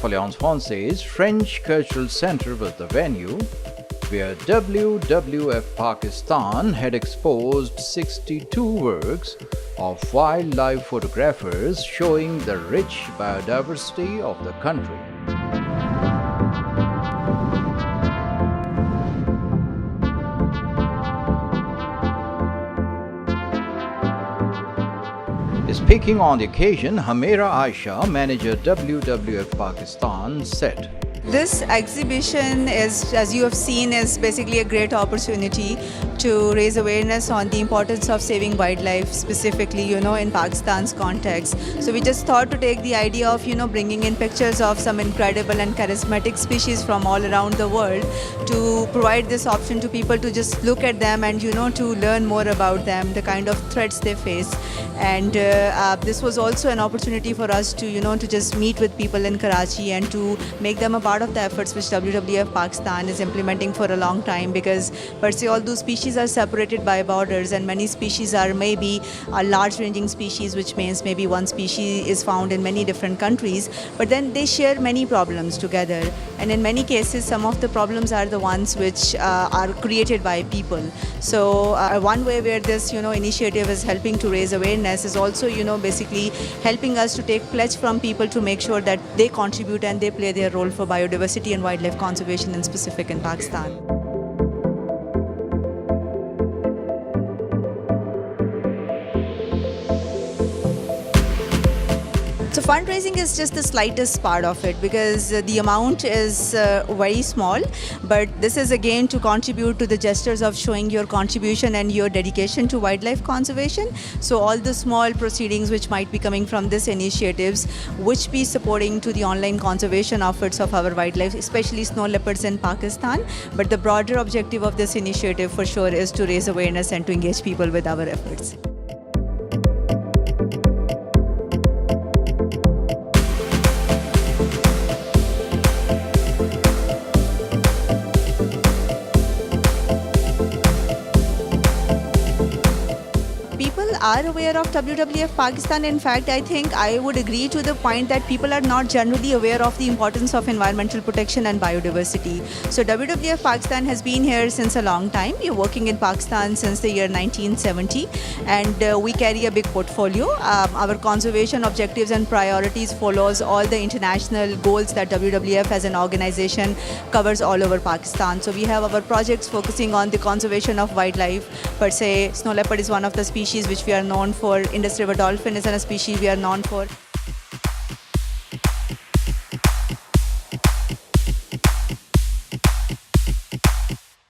Alliance Francaise French Cultural Center was the venue where WWF Pakistan had exposed 62 works of wildlife photographers showing the rich biodiversity of the country. Speaking on the occasion, Hamera Aisha, manager WWF Pakistan, said, This exhibition is, as you have seen, is basically a great opportunity to raise awareness on the importance of saving wildlife, specifically, in Pakistan's context. So we just thought to take the idea of, bringing in pictures of some incredible and charismatic species from all around the world to provide this option to people to just look at them and, to learn more about them, the kind of threats they face. And this was also an opportunity for us to, to just meet with people in Karachi and to make them a part of the efforts which WWF Pakistan is implementing for a long time, because per se all those species are separated by borders, and many species are maybe a large ranging species, which means maybe one species is found in many different countries, but then they share many problems together, and in many cases some of the problems are the ones which are created by people. So one way where this initiative is helping to raise awareness is also basically helping us to take pledge from people to make sure that they contribute and they play their role for biodiversity and wildlife conservation in specific in Pakistan. So fundraising is just the slightest part of it, because the amount is very small, but this is again to contribute to the gestures of showing your contribution and your dedication to wildlife conservation. So all the small proceedings which might be coming from this initiatives, which be supporting to the online conservation efforts of our wildlife, especially snow leopards in Pakistan. But the broader objective of this initiative for sure is to raise awareness and to engage people with our efforts. Are aware of WWF Pakistan. In fact, I think I would agree to the point that people are not generally aware of the importance of environmental protection and biodiversity. So WWF Pakistan has been here since a long time. We are working in Pakistan since the year 1970, and we carry a big portfolio. Our conservation objectives and priorities follows all the international goals that WWF as an organization covers all over Pakistan. So we have our projects focusing on the conservation of wildlife. Per se, snow leopard is one of the species which we are known for. Indus river dolphin is a species we are known for.